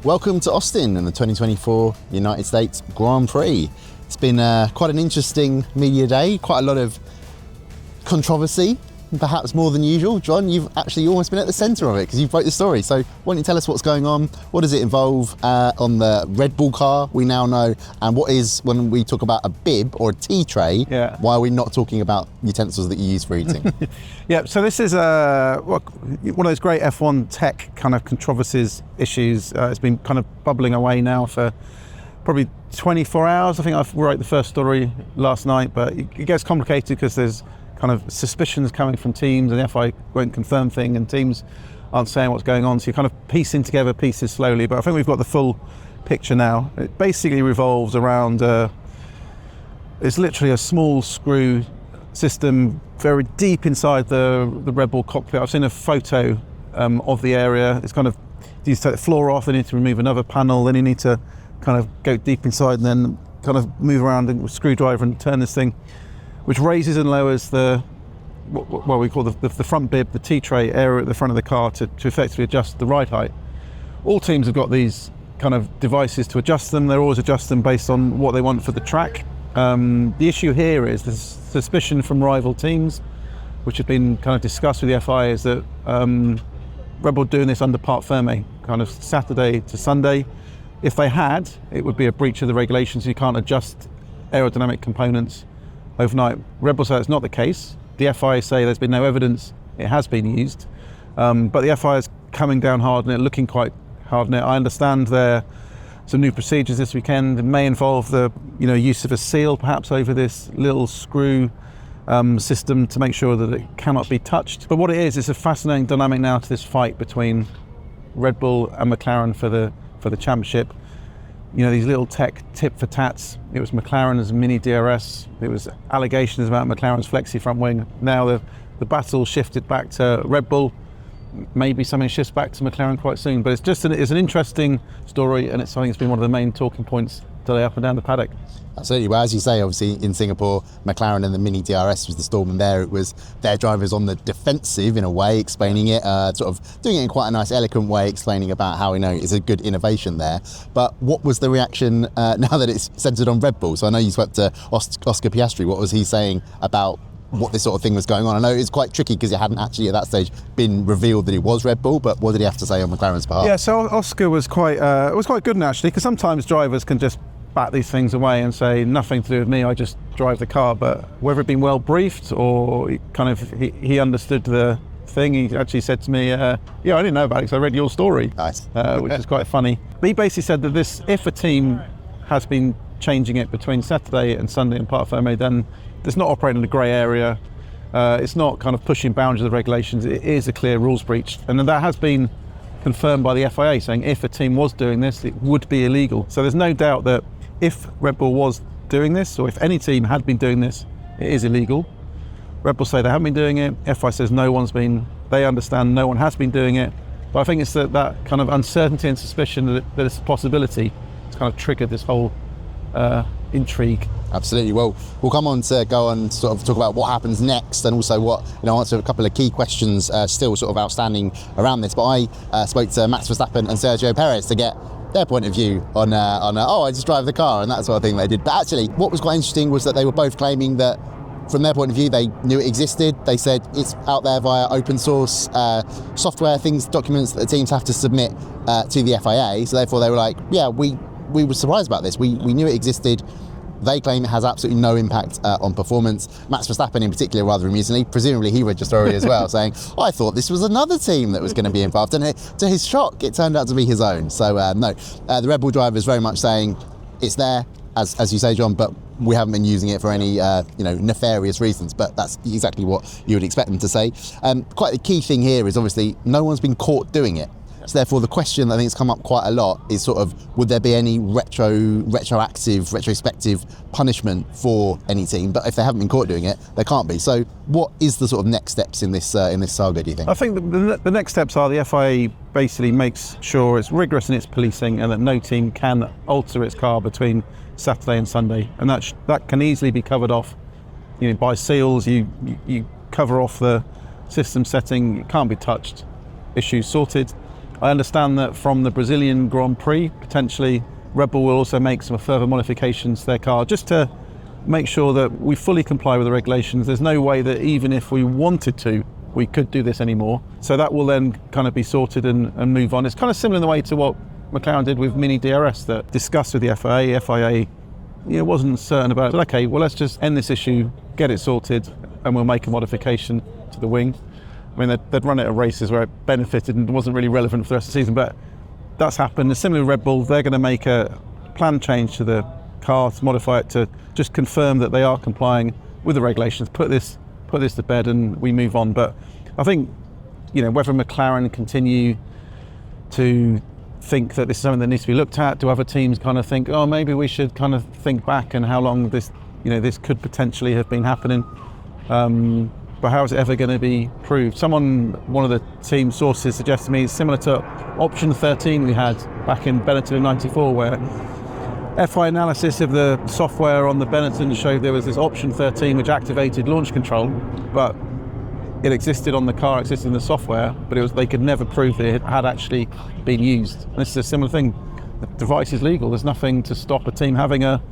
Welcome to Austin and the 2024 United States Grand Prix. It's been quite an interesting media day, quite a lot of controversy, perhaps more than usual. John, you've actually almost been at the centre of it because you broke the story. So why don't you tell us what's going on? What does it involve on the Red Bull car, we now know, and what is, when we talk about a bib or a tea tray, why are we not talking about utensils that you use for eating? Yeah, so this is one of those great F1 tech kind of controversies, issues. It's been kind of bubbling away now for probably 24 hours. I think I wrote the first story last night, but it gets complicated because there's kind of suspicions coming from teams, and the FI won't confirm thing, and teams aren't saying what's going on. So you're kind of piecing together pieces slowly, but I think we've got the full picture now. It basically revolves around, it's literally a small screw system very deep inside the Red Bull cockpit. I've seen a photo of the area. It's kind of, you take the floor off, then you need to remove another panel, then you need to kind of go deep inside and then kind of move around with a screwdriver and turn this thing, which raises and lowers what we call the front bib, the tea tray area at the front of the car to effectively adjust the ride height. All teams have got these kind of devices to adjust them. They always adjust them based on what they want for the track. The issue here is the suspicion from rival teams, which have been kind of discussed with the FI, is that Red Bull doing this under part ferme, kind of Saturday to Sunday. If they had, it would be a breach of the regulations. You can't adjust aerodynamic components overnight. Red Bull say it's not the case. The FI say there's been no evidence it has been used, but the FI is coming down hard on it, looking quite hard on it. I understand there are some new procedures this weekend. It may involve the use of a seal perhaps over this little screw system to make sure that it cannot be touched. But what it is, it's a fascinating dynamic now to this fight between Red Bull and McLaren for the championship. These little tech tit for tats. It was McLaren's mini DRS. It was allegations about McLaren's flexi front wing. Now the battle shifted back to Red Bull. Maybe something shifts back to McLaren quite soon. But it's an interesting story, and it's something that's been one of the main talking points today up and down the paddock. Absolutely. Well, as you say, obviously in Singapore, McLaren and the Mini DRS was the storm, and there it was their drivers on the defensive in a way, explaining it, sort of doing it in quite a nice, eloquent way, explaining about how it's a good innovation there. But what was the reaction now that it's centred on Red Bull? So I know you spoke to Oscar Piastri. What was he saying about what this sort of thing was going on? I know it was quite tricky because it hadn't actually at that stage been revealed that it was Red Bull, but what did he have to say on McLaren's behalf? Yeah, so Oscar was quite good actually, because sometimes drivers can just bat these things away and say nothing to do with me, I just drive the car. But whether it been well briefed or he understood the thing, he actually said to me, I didn't know about it because I read your story. Nice. Which is quite funny. But he basically said that if a team has been changing it between Saturday and Sunday in part ferme, then it's not operating in a grey area. It's not kind of pushing boundaries of the regulations. It is a clear rules breach, and then that has been confirmed by the FIA, saying if a team was doing this, it would be illegal. So there's no doubt that if Red Bull was doing this, or if any team had been doing this, it is illegal. Red Bull say they haven't been doing it. FI says they understand no one has been doing it. But I think it's that kind of uncertainty and suspicion that it's a possibility. It's kind of triggered this whole intrigue. Absolutely. Well, we'll come on to go and sort of talk about what happens next, and also answer a couple of key questions still sort of outstanding around this. But I spoke to Max Verstappen and Sergio Perez to get their point of view on I just drive the car and that sort of thing they did. But actually, what was quite interesting was that they were both claiming that from their point of view, they knew it existed. They said it's out there via open source software, documents that the teams have to submit to the FIA. So therefore, they were like, yeah, we were surprised about this. We knew it existed. They claim it has absolutely no impact on performance. Max Verstappen in particular, rather amusingly, presumably he read your story as well, saying, I thought this was another team that was going to be involved. And to his shock, it turned out to be his own. So no, the Red Bull driver is very much saying it's there, as you say, John, but we haven't been using it for any nefarious reasons. But that's exactly what you would expect them to say. Quite the key thing here is obviously no one's been caught doing it. So therefore, the question I think has come up quite a lot is sort of, would there be any retrospective punishment for any team? But if they haven't been caught doing it, there can't be. So what is the sort of next steps in this saga, do you think? I think the next steps are the FIA basically makes sure it's rigorous in its policing and that no team can alter its car between Saturday and Sunday. And that can easily be covered off by seals. You cover off the system setting, it can't be touched, issue sorted. I understand that from the Brazilian Grand Prix, potentially Red Bull will also make some further modifications to their car just to make sure that we fully comply with the regulations. There's no way that even if we wanted to, we could do this anymore. So that will then kind of be sorted and move on. It's kind of similar in the way to what McLaren did with Mini DRS that discussed with the FIA. FIA wasn't certain about it. But okay, well, let's just end this issue, get it sorted, and we'll make a modification to the wing. I mean, they'd run it at races where it benefited and wasn't really relevant for the rest of the season, but that's happened. Similarly with Red Bull, they're going to make a plan change to the car to modify it to just confirm that they are complying with the regulations, put this to bed and we move on. But I think, whether McLaren continue to think that this is something that needs to be looked at, do other teams kind of think, oh, maybe we should kind of think back and how long this could potentially have been happening. But how is it ever going to be proved? One of the team sources suggested to me it's similar to option 13 we had back in Benetton in '94, where FI analysis of the software on the Benetton showed there was this option 13 which activated launch control, but it existed on the car, existed in the software, but they could never prove that it had actually been used. And this is a similar thing. The device is legal. There's nothing to stop a team having a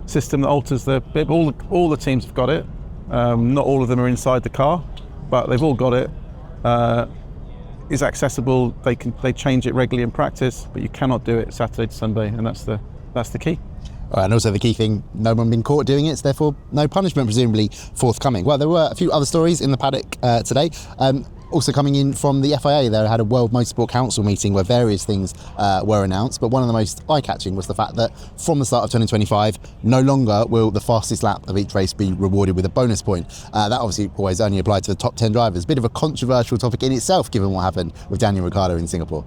system that alters the bib. All the teams have got it. Not all of them are inside the car, but they've all got it. Is accessible. They change it regularly in practice, but you cannot do it Saturday to Sunday, and that's the key. And also the key thing, no one been caught doing it, so therefore no punishment presumably forthcoming. Well, there were a few other stories in the paddock today. Also coming in from the FIA, they had a World Motorsport Council meeting where various things were announced, but one of the most eye-catching was the fact that from the start of 2025, no longer will the fastest lap of each race be rewarded with a bonus point. That obviously always only applied to the top 10 drivers. Bit of a controversial topic in itself, given what happened with Daniel Ricciardo in Singapore.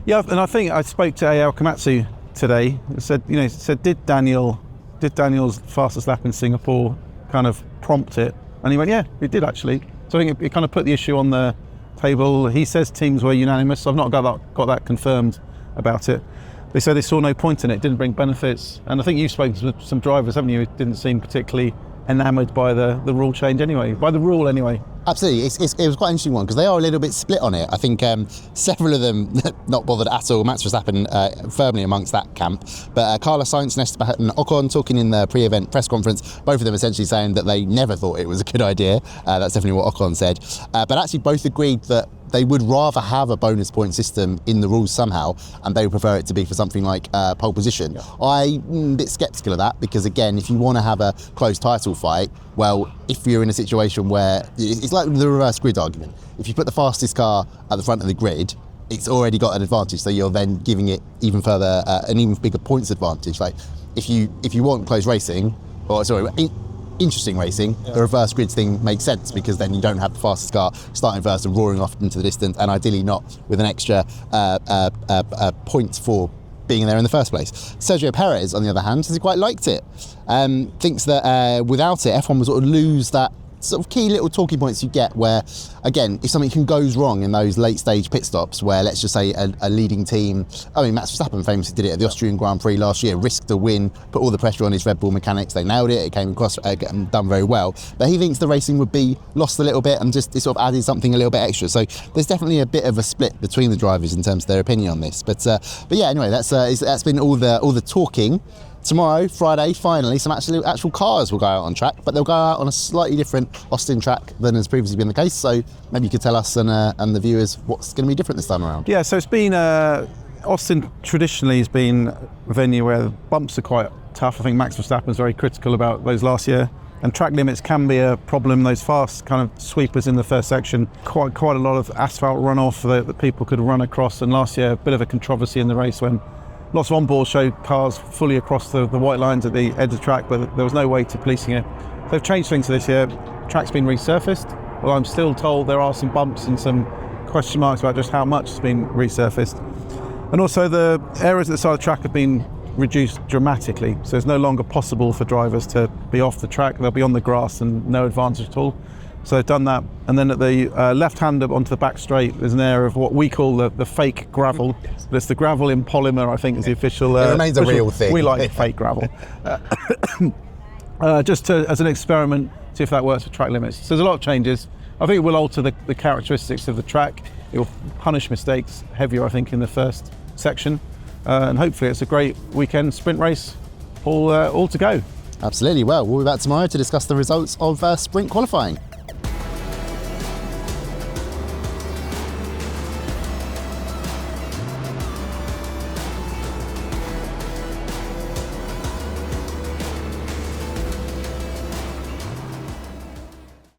Yeah, and I think I spoke to Ayao Komatsu today. Said did Daniel's fastest lap in Singapore kind of prompt it? And he went, yeah, it did actually. So I think it kind of put the issue on the table. He says teams were unanimous. So I've not got that confirmed about it. They said they saw no point in it, didn't bring benefits. And I think you've spoken to some drivers, haven't you, who didn't seem particularly enamoured by the rule change anyway, by the rule anyway. Absolutely, it was quite an interesting one because they are a little bit split on it. I think several of them not bothered at all. Max Verstappen firmly amongst that camp, but Carlos Sainz and Esteban Ocon talking in the pre-event press conference, both of them essentially saying that they never thought it was a good idea. That's definitely what Ocon said, but actually both agreed that they would rather have a bonus point system in the rules somehow, and they would prefer it to be for something like pole position. Yeah. I'm a bit sceptical of that because, again, if you want to have a close title fight, well, if you're in a situation where it's like the reverse grid argument. If you put the fastest car at the front of the grid, it's already got an advantage, so you're then giving it even further, an even bigger points advantage. Like if you want close racing, interesting racing, the reverse grid thing makes sense because then you don't have the fastest car starting first and roaring off into the distance, and ideally not with an extra points for being there in the first place. Sergio Perez, on the other hand, says he quite liked it. Thinks that without it, F1 would sort of lose that sort of key little talking points you get where, again, if something goes wrong in those late stage pit stops where, let's just say, a leading team, Max Verstappen famously did it at the Austrian Grand Prix last year, risked a win, put all the pressure on his Red Bull mechanics, they nailed it came across, done very well, but he thinks the racing would be lost a little bit and just it sort of added something a little bit extra. So there's definitely a bit of a split between the drivers in terms of their opinion on this, but yeah, anyway, that's been all the talking. Tomorrow, Friday, finally, some actual cars will go out on track, but they'll go out on a slightly different Austin track than has previously been the case. So maybe you could tell us and the viewers what's going to be different this time around. Yeah, so it's been Austin traditionally has been a venue where the bumps are quite tough. I think Max Verstappen was very critical about those last year, and track limits can be a problem. Those fast kind of sweepers in the first section, quite a lot of asphalt runoff that people could run across. And last year, a bit of a controversy in the race when lots of on-board showed cars fully across the white lines at the edge of the track, but there was no way to policing it. They've changed things this year. Track's been resurfaced, although I'm still told there are some bumps and some question marks about just how much has been resurfaced. And also the areas at the side of the track have been reduced dramatically, so it's no longer possible for drivers to be off the track. They'll be on the grass and no advantage at all. So they've done that. And then at the left-hand onto the back straight, there's an area of what we call the fake gravel. But it's the gravel in polymer, I think, is the official. It remains a real thing. We like fake gravel. As an experiment, see if that works for track limits. So there's a lot of changes. I think it will alter the characteristics of the track. It'll punish mistakes heavier, I think, in the first section. And hopefully it's a great weekend sprint race, all to go. Absolutely. Well, we'll be back tomorrow to discuss the results of sprint qualifying.